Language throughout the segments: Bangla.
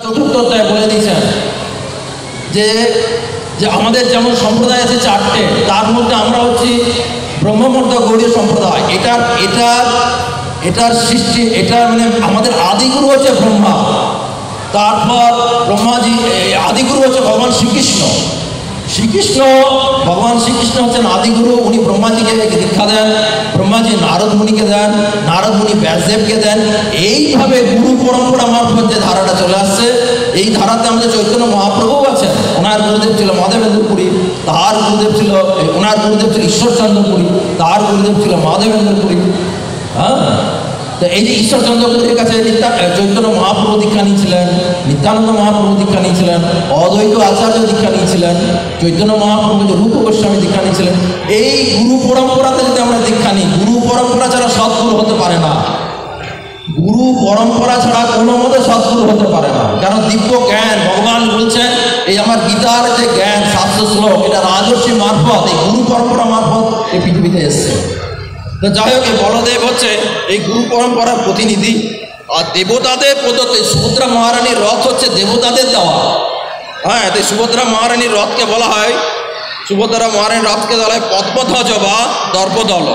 চতুর্থ অধ্যায় বলে দিয়েছেন যে যে আমাদের যেমন সম্প্রদায় আছে চারটে, তার মধ্যে আমরা হচ্ছি ব্রহ্মমর্দ গৌড়ীয় সম্প্রদায়। এটার সৃষ্টি, এটা মানে আমাদের আদিগুরু হচ্ছে ব্রহ্মা, তারপর ব্রহ্মাজি আদিগুরু হচ্ছে ভগবান শ্রীকৃষ্ণ। ভগবান শ্রীকৃষ্ণ হচ্ছেন আদিগুরু। উনি ব্রহ্মাজিকে দীক্ষা দেন, ব্রহ্মাজি নারদ মুনিকে দেন, নারদ মুনি ব্যাসদেবকে দেন। এইভাবে গুরু পরম্পরা মারফত যে ধারাটা চলে আসছে, এই ধারাতে আমাদের চৈতন্য মহাপ্রভু আছেন। ওনার গুরুদেব ছিল মাধবেন্দ্র পুরী, তার গুরুদেব ছিল ওনার গুরুদেব ছিল ঈশ্বরচন্দ্র পুরী, তার গুরুদেব ছিল মাধবেন্দ্র পুরী। হ্যাঁ, তো এই যে ঈশ্বরচন্দ্র পুরীর কাছে চৈতন্য মহাপ্রভু দীক্ষা নিয়েছিলেন, নিত্যানন্দ মহাপ্রভু দীক্ষা নিয়েছিলেন, অদ্বৈত আচার্য দীক্ষা নিয়েছিলেন, চৈতন্য মহাপ্রভু যে রূপ গোস্বামী দীক্ষা নিয়েছিলেন। এই গুরু পরম্পরাতে যদি আমরা দীক্ষা নিই, গুরু পরম্পরা ছাড়া সৎগুরু হতে পারে না। গুরু পরম্পরা ছাড়া কোনো মতে সৎগুরু হতে পারে না। কারণ দিব্য জ্ঞান ভগবান বলছেন, এই আমার গীতার যে জ্ঞান শাস্ত্র শ্লোক, এটা রাজর্ষি মারফত, এই গুরু পরম্পরা মারফত এই পৃথিবীতে এসছে। তো যাই হোক, এই বলদেব হচ্ছে এই গুরু পরম্পরার প্রতিনিধি। আর দেবতাদের প্রদত্ত সুভদ্রা মহারানীর রথ হচ্ছে দেবতাদের দেওয়া। হ্যাঁ, তাই সুভদ্রা মহারানীর রথকে বলা হয়, সুভদ্রা মহারানীর রথকে বলা হয় পদ্মধ্বজ বা দর্পদল।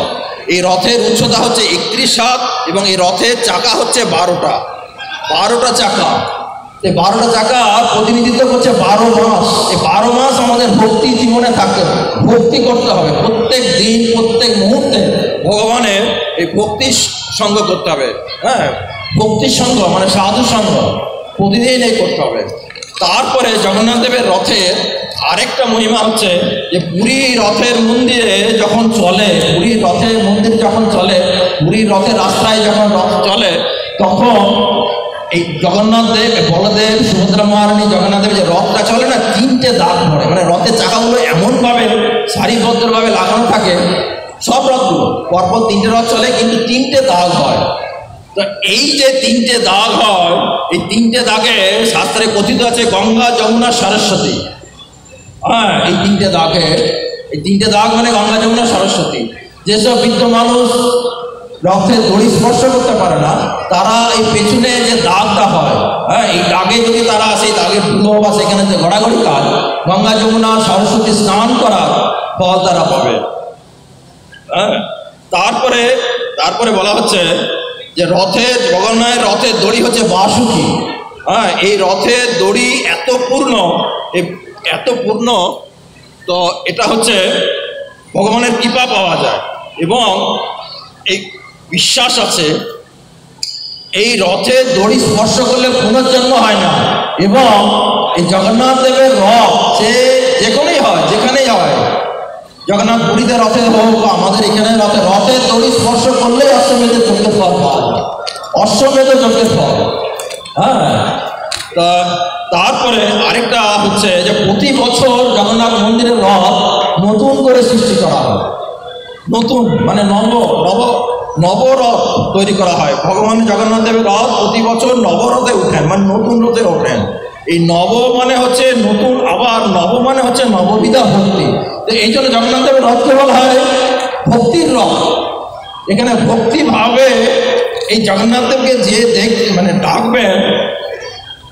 এই রথের উচ্চতা হচ্ছে 31 হাত এবং এই রথের চাকা হচ্ছে 12টা চাকা। এই 12টা চাকা প্রতিনিধিত্ব করছে 12 মাস। এই 12 মাস আমাদের ভক্তি জীবনে থাকতে হবে, ভক্তি করতে হবে প্রত্যেক দিন, প্রত্যেক মুহূর্তে ভগবানের এই ভক্তির সঙ্গ করতে হবে। হ্যাঁ, ভক্তির সঙ্গ মানে সাধু সঙ্গ প্রতিদিন এই করতে হবে। তারপরে জগন্নাথ দেবের রথের আরেকটা মহিমা হচ্ছে যে পুরী রথের মন্দিরে যখন চলে, পুরীর রথের মন্দির যখন চলে, পুরীর রথের রাস্তায় যখন রথ চলে, তখন এই জগন্নাথ দেব, বলদেব, সুভদ্রা মহারানী, জগন্নাথ দেব যে রথটা চলে না, 3টে দাগ পড়ে। মানে রথের চাকাগুলো এমনভাবে সারিবদ্ধভাবে লাগানো থাকে, সব রথগুলো পরপর 3টে রথ চলে, কিন্তু 3টে দাগ হয়। তো এই যে 3টে দাগ হয়, এই 3টে দাগে শাস্ত্রে কথিত আছে গঙ্গা, যমুনা, সরস্বতী। হ্যাঁ, এই 3টে দাগ মানে গঙ্গা, যমুনা, সরস্বতী। যেসব বৃদ্ধ মানুষ রথের দড়ি স্পর্শ করতে পারে না, তারা এই পেছনে যে দাগটা হয়, হ্যাঁ, এই দাগে যদি তারা সেই দাগের ধুলো বা সেখানে যে গড়াগড়ি কাজ, গঙ্গা, যমুনা, সরস্বতী স্নান করার ফল তারা পাবে। হ্যাঁ, তারপরে বলা হচ্ছে যে জগন্নাথের রথের দড়ি হচ্ছে বাসুকি। হ্যাঁ, এই রথের দড়ি এত পূর্ণ, তো এটা হচ্ছে ভগবানের কৃপা পাওয়া যায়। এবং এই বিশ্বাস আছে এই রথের দড়ি স্পর্শ করলে পুনর্জন্ম হয় না। এবং এই জগন্নাথ দেবের রথ সে যেখানেই হয়, জগন্নাথ পুরীতে রথে হোক বা আমাদের এখানে রথের দড়ি স্পর্শ করলেই অশ্বমেধের যজ্ঞের ফল পাওয়া যায়, অশ্বমেধ যজ্ঞের ফল। হ্যাঁ, তা তারপরে আরেকটা হচ্ছে যে প্রতি বছর জগন্নাথ মন্দিরের রথ নতুন করে সৃষ্টি করা হয়। নতুন মানে নবরথ তৈরি করা হয়। ভগবান জগন্নাথ দেবের রথ প্রতি বছর নবরথে উঠেন, মানে নতুন রথে ওঠেন। এই নব মানে হচ্ছে নতুন, আবার নব মানে হচ্ছে নববিধা ভক্তি। তো এই জন্য জগন্নাথ দেবের রথকে বলা হয় ভক্তির রথ। এখানে ভক্তিভাবে এই জগন্নাথ দেবকে যে মানে ডাকবেন,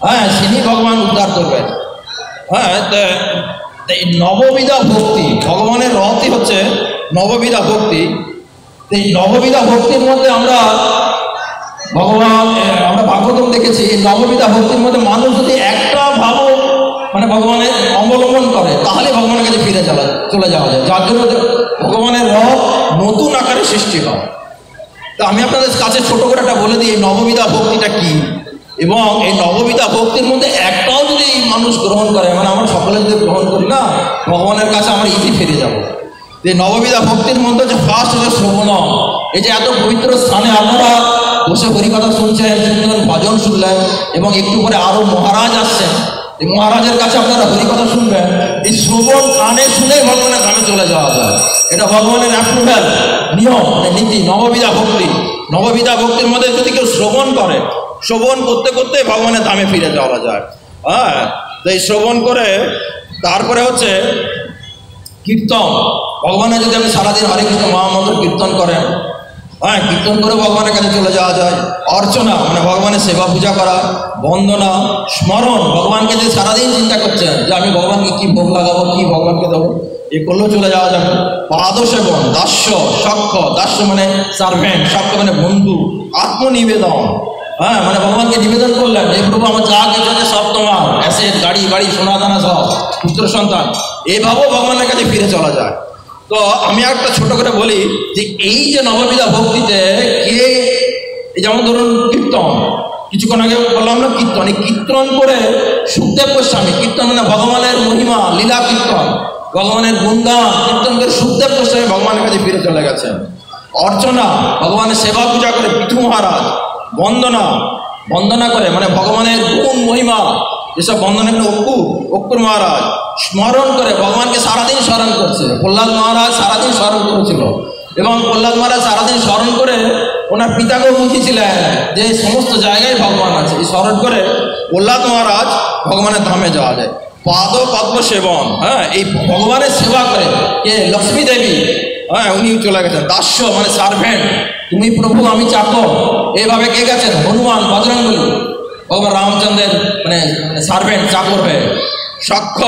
হ্যাঁ, তিনি ভগবান উদ্ধার করবেন। হ্যাঁ, এই নববিধা ভক্তি, ভগবানের রথই হচ্ছে নববিধা ভক্তি। এই নববিধা ভক্তির মধ্যে আমরা ভাগবতম দেখেছি। এই নববিধা ভক্তির মধ্যে মানুষ যদি একটা ভাব মানে ভগবানের অবলম্বন করে, তাহলে ভগবানের কাছে ফিরে চলে যাওয়া যায়। যার জন্য ভগবানের রথ নতুন আকারে সৃষ্টি হয়। তো আমি আপনাদের কাছে ছোট করে একটা বলে দিই এই নববিধা ভক্তিটা কি। এবং এই নববিধা ভক্তির মধ্যে একটাও যদি মানুষ গ্রহণ করে, মানে আমরা সকলে যদি গ্রহণ করি না, ভগবানের কাছে আমরা ইজি ফিরে যাব। এই নববিধা ভক্তির মধ্যে যে ফার্স্ট হচ্ছে শ্রবণম। এই যে এত পবিত্র স্থানে আপনারা বসে হরিকথা শুনছেন, সুন্দর ভজন শুনলেন, এবং একটু পরে আরও মহারাজ আসছেন, এই মহারাজের কাছে আপনারা হরিকথা শুনবেন। এই শ্রবণ কানে শুনে ভগবানের ধামে চলে যাওয়া যায়। এটা ভগবানের অ্যাপ্রুভ্যাল নিয়ম, মানে নীতি। নববিধা ভক্তির মধ্যে যদি কেউ শ্রবণ করে, শ্রবণ করতে করতে ভগবানের ধামে ফিরে যাওয়া যায়। হ্যাঁ, তো এই শ্রবণ করে তারপরে হচ্ছে কীর্তন। ভগবানের যদি আপনি সারাদিন হরে কৃষ্ণ মহামন্ত্র কীর্তন করেন, হ্যাঁ, কীর্তন করে ভগবানের কাছে চলে যাওয়া যায়। অর্চনা মানে ভগবানের সেবা পূজা করা, বন্দনা, স্মরণ, ভগবানকে যে সারাদিন চিন্তা করছেন যে আমি ভগবানকে কী ভোগ লাগাবো, কী ভগবানকে দেবো, এ করলেও চলে যাওয়া যাবে। পাদসেবন, দাস্য, সখ্য, দাস্য মানে সার্ভেন্ট, সখ্য মানে বন্ধু, আত্মনিবেদন, হ্যাঁ মানে ভগবানকে নিবেদন করলেন, এই প্রভু আমার যা কিছু আছে সব তোমার, অ্যাসেট, গাড়ি বাড়ি, সোনা দানা সব, পুত্র সন্তান, এইভাবেও ভগবানের কাছে ফিরে চলা যায়। তো আমি একটা ছোট করে বলি যে এই যে নববিধা ভক্তিতে কে, এই যেমন ধরুন কীর্তন, কিছুক্ষণ আগে বললাম না কীর্তন, এই কীর্তন করে সুখদেব গোস্বামী, কীর্তন মানে ভগবানের মহিমা, লীলা কীর্তন, ভগবানের গুণগান কীর্তন করে সুখদেব গোস্বামী ভগবানের কাছে ফিরে চলে গেছেন। অর্চনা, ভগবানের সেবা পূজা করে পৃথু মহারাজ, বন্দনা, বন্দনা করে মানে ভগবানের গুণ মহিমা যেসব বন্দনা করে অক্কুর মহারাজ, স্মরণ করে ভগবানকে সারাদিন স্মরণ করছে। প্রহ্লাদ মহারাজ সারাদিন স্মরণ করেছিল এবং প্রহ্লাদ মহারাজ সারাদিন স্মরণ করে ওনার পিতাকেও বুঝিয়েছিলেন যে সমস্ত জায়গায় ভগবান আছে। এই স্মরণ করে প্রহ্লাদ মহারাজ ভগবানের ধামে যাওয়া যায়। পাদ পদ্ম সেবন, হ্যাঁ এই ভগবানের সেবা করে কে, লক্ষ্মী দেবী, হ্যাঁ উনি চলে গেছেন। দাস্য মানে সার্ভেন্ট, তুমি প্রভু আমি চাকর, এইভাবে কে গেছেন, হনুমান, বজরঙ্গবলী, ভগবান রামচন্দ্রের মানে সার্ভেন্ট, চাকর হয়ে। সখ্য,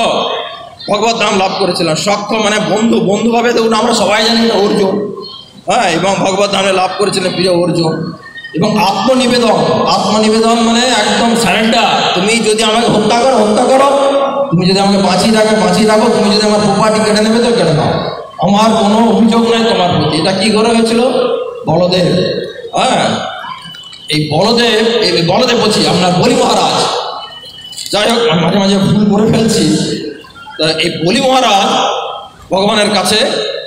ভগবত ধাম লাভ করেছিলেন। সখ্য মানে বন্ধু, বন্ধুভাবে দেখুন আমরা সবাই জানি না অর্জুন, হ্যাঁ এবং ভগবত ধামে লাভ করেছিলেন প্রিয় অর্জুন। এবং আত্মনিবেদন, আত্মনিবেদন মানে একদম স্যারেন্ডার, তুমি যদি আমাকে হত্যা করো হত্যা করো, তুমি যদি আমাকে বাঁচিয়ে রাখো বাঁচিয়ে রাখো, তুমি যদি আমার প্রপার্টি কেটে নেবে তো কেটে নাও, আমার কোনো অভিযোগ নেই তোমার প্রতি। এটা কি করে হয়েছিল, বলদেব, হ্যাঁ এই বলদেব বলছি আপনার বলি মহারাজ, যাই হোক মাঝে মাঝে ভুল করে ফেলছি। তা এই বলি মহারাজ ভগবানের কাছে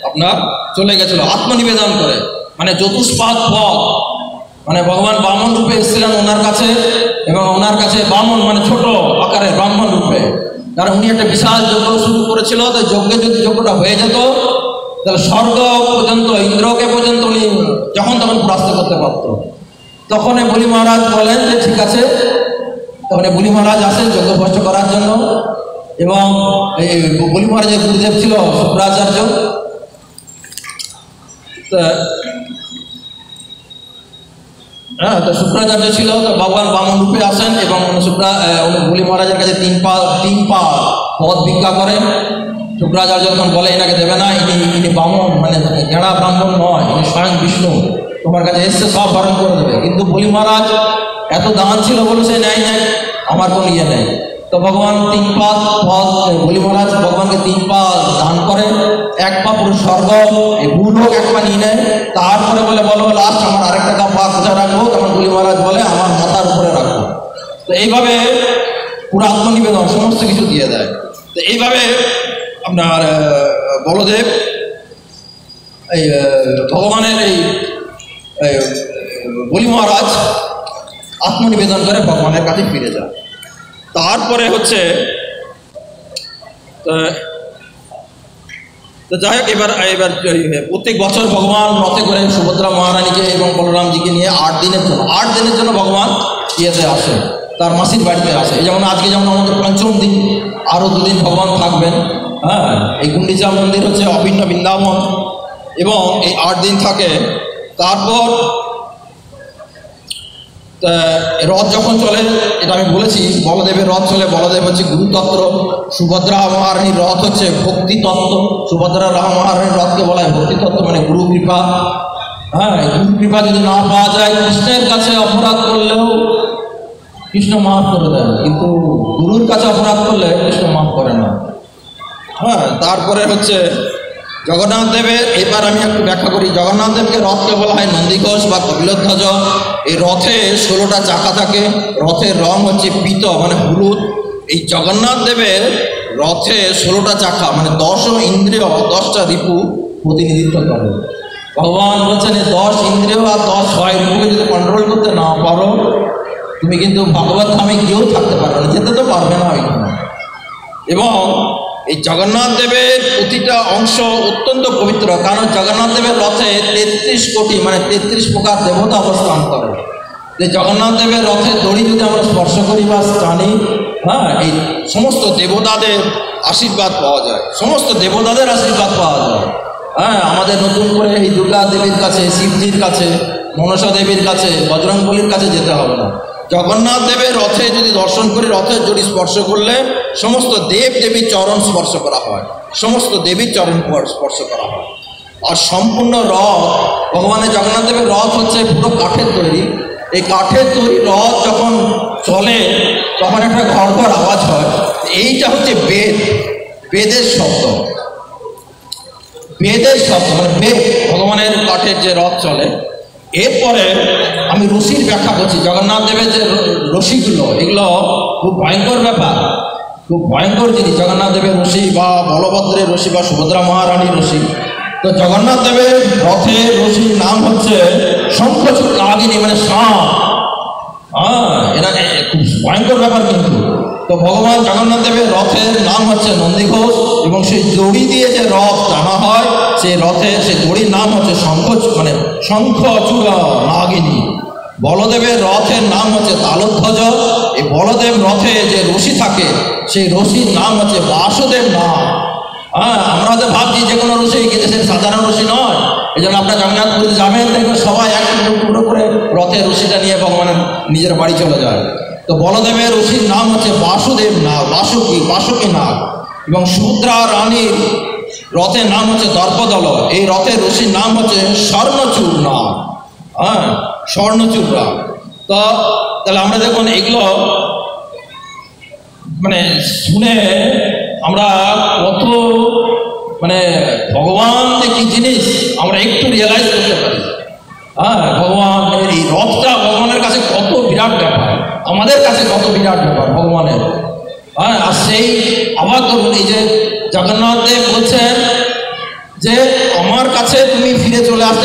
আপনার চলে গেছিল আত্মনিবেদন করে, মানে চতুষ্পাদ পথ, মানে ভগবান বামন রূপে এসেছিলেন ওনার কাছে, এবং ওনার কাছে বামন মানে ছোট আকারে ব্রাহ্মণ রূপে, কারণ উনি একটা বিশাল যজ্ঞ শুরু করেছিল। তো যজ্ঞে যদি যজ্ঞটা হয়ে যেত তাহলে স্বর্গ পর্যন্ত, ইন্দ্রকে পর্যন্ত উনি যখন তখন পরাস্ত করতে পারত। তখন বলি মহারাজ বলেন যে ঠিক আছে, তখন বলি মহারাজ আসেন যজ্ঞ ভ্রষ্ট করার জন্য। এবং এই বলি মহারাজের গুরুদেব ছিল শুক্রাচার্য। হ্যাঁ তো শুক্রাচার্য ছিল, তো ভগবান বামন রূপে আসেন এবং বলি মহারাজের কাছে তিন পা পদ ভিক্ষা করেন। শুক্রাচার্য যখন বলে এনাকে দেবে না, ইনি বামন মানে গেঁড়া ব্রাহ্মণ নয়, ইনি স্বয়ং বিষ্ণু, তোমার কাছে এসছে সব হরণ করে দেবে। কিন্তু বলি মহারাজ এত দান ছিল বলে সে নেয় নেয়, আমার কোনো ইয়ে নেই। তো ভগবান তিন পা পদ, বলি মহারাজ ভগবানকে তিন পা দান করে, এক পা পুরো স্বর্গ, এই ভূলোক এক পা নিয়ে নেয়। তারপরে বলে বলো লাস্ট আমার আরেকটা পা কোথায় রাখবো, তখন বলি মহারাজ বলে আমার মাথার উপরে রাখবো। তো এইভাবে পুরো আত্মনিবেদন সমস্ত কিছু দিয়ে দেয়। তো এইভাবে আপনার বলদেব এই ভগবানের এই বলি মহারাজ আত্মনিবেদন করে ভগবানের কাছে ফিরে যায়। তারপরে হচ্ছে তো যাই হোক এবার প্রত্যেক বছর ভগবান রথে করে সুভদ্রা মহারানীকে এবং বলরামজিকে নিয়ে 8 দিনের জন্য ভগবান ইয়েতে আসে, তার মাসির বাড়িতে আসে। যেমন আজকে যেমন আমাদের 5ম দিন, আরও 2 দিন ভগবান থাকবেন। হ্যাঁ এই গুন্ডিচা মন্দির হচ্ছে অভিন্ন বৃন্দাবন, এবং এই 8 দিন থাকে। তারপর রথ যখন চলে, এটা আমি বলেছি বলদেবের রথ চলে, বলদেব হচ্ছে গুরুতত্ত্ব, সুভদ্রা মহারানীর রথ হচ্ছে ভক্তিতত্ত্ব। সুভদ্রা মহারানীর রথকে বলা হয় ভক্তিতত্ত্ব, মানে গুরু কৃপা। হ্যাঁ গুরু কৃপা যদি না পাওয়া যায়, কৃষ্ণের কাছে অপরাধ করলেও কৃষ্ণ মাফ করে দেন, কিন্তু গুরুর কাছে অপরাধ করলে কৃষ্ণ মাফ করে না। হ্যাঁ তারপরে হচ্ছে জগন্নাথ দেবের, এবার আমি একটু ব্যাখ্যা করি। জগন্নাথ দেবকে রথকে বলা হয় নন্দীঘোষ বা কপিলধ্বজ। এই রথে 16টা চাকা থাকে, রথের রং হচ্ছে পীত মানে হলুদ। এই জগন্নাথ দেবের রথে 16টা চাকা মানে 10 ইন্দ্রিয় 10টা রিপু প্রতিনিধিত্ব করে। ভগবান বলছেন এই 10 ইন্দ্রিয় আর 10 রিপুকে যদি কন্ট্রোল করতে না পারো, তুমি কিন্তু ভগবত ধামে গিয়েও থাকতে পারবে না, যেতে তো পারবে না ওইখানে। এবং এই জগন্নাথ দেবের প্রতিটা অংশ অত্যন্ত পবিত্র, কারণ জগন্নাথ দেবের রথে 33 কোটি মানে 33 প্রকার দেবতা অবস্থান করে। যে জগন্নাথ দেবের রথের দড়ি যদি আমরা স্পর্শ করি বা টানি, হ্যাঁ এই সমস্ত দেবতাদের আশীর্বাদ পাওয়া যায়, সমস্ত দেবতাদের আশীর্বাদ পাওয়া যায়। হ্যাঁ, আমাদের নতুন করে এই দুর্গা দেবীর কাছে, শিবজির কাছে, মনসা দেবীর কাছে, বজরংবলীর কাছে যেতে হবে না। জগন্নাথ দেবের রথে যদি দর্শন করি, রথের জড়ি স্পর্শ করলে সমস্ত দেব দেবীর চরণ স্পর্শ করা হয়, সমস্ত দেবীর চরণ স্পর্শ করা হয়। আর সম্পূর্ণ রথ, ভগবানের জগন্নাথ দেবের রথ হচ্ছে পুরো কাঠের তৈরি। এই কাঠের তৈরি রথ যখন চলে তখন একটা ঘর ঘর আওয়াজ হয়। এইটা হচ্ছে বেদ, বেদের শব্দ, বেদের শব্দ মানে বেদ, ভগবানের কাঠের যে রথ চলে। এরপরে আমি রশির ব্যাখ্যা করছি। জগন্নাথ দেবের যে রশিগুলো, এগুলো খুব ভয়ঙ্কর ব্যাপার, খুব ভয়ঙ্কর জিনিস। জগন্নাথ দেবের রশি বা বলভদ্রের রশি বা সুভদ্রা মহারানীর রশি। তো জগন্নাথ দেবের রথের রশির নাম হচ্ছে শঙ্খচূড় নাগিনী, মানে সাপ। হ্যাঁ, এটা খুব ভয়ঙ্কর ব্যাপার কিন্তু। তো ভগবান জগন্নাথ দেবের রথের নাম হচ্ছে নন্দীঘোষ, এবং সেই দড়ি দিয়ে যে রথ টানা হয়, সেই রথের সেই দড়ির নাম হচ্ছে শঙ্খচূড় নাগিনী। বলদেবের রথের নাম হচ্ছে তালধ্বজ। এই বলদেব রথে যে রশি থাকে, সেই রশির নাম হচ্ছে বাসুদেব নাগ। হ্যাঁ, আমরা তো ভাবছি যে কোনো রশি, কিন্তু সে সাধারণ রশি নয়। এই জন্য আপনার জগন্নাথপুরে যাবেন, দেখবেন সবাই এক টুকরো করে রথের রশিটা নিয়ে ভগবানের নিজের বাড়ি চলে যায়। তো বলদেবের রশির নাম হচ্ছে বাসুদেব নাগ, বাসুকী নাগ। এবং সুভদ্রা রানীর রথের নাম হচ্ছে দর্পদল। এই রথের রশির নাম হচ্ছে স্বর্ণচূড় নাগ। হ্যাঁ, স্বর্ণচূড় নাগ। তো তাহলে আমরা দেখুন এগুলো মানে শুনে আমরা কত মানে ভগবান যে কি জিনিস আমরা একটু রিয়েলাইজ করতে পারি। হ্যাঁ, ভগবানের এই রথটা ভগবানের কাছে কত বিরাট ব্যাপার, আমাদের কাছে কত বিরাট ব্যাপার ভগবানের। হ্যাঁ, আর সেই আবার ধরুন এই যে জগন্নাথ দেব বলছেন যে আমার কাছে তুমি ফিরে চলে আসতে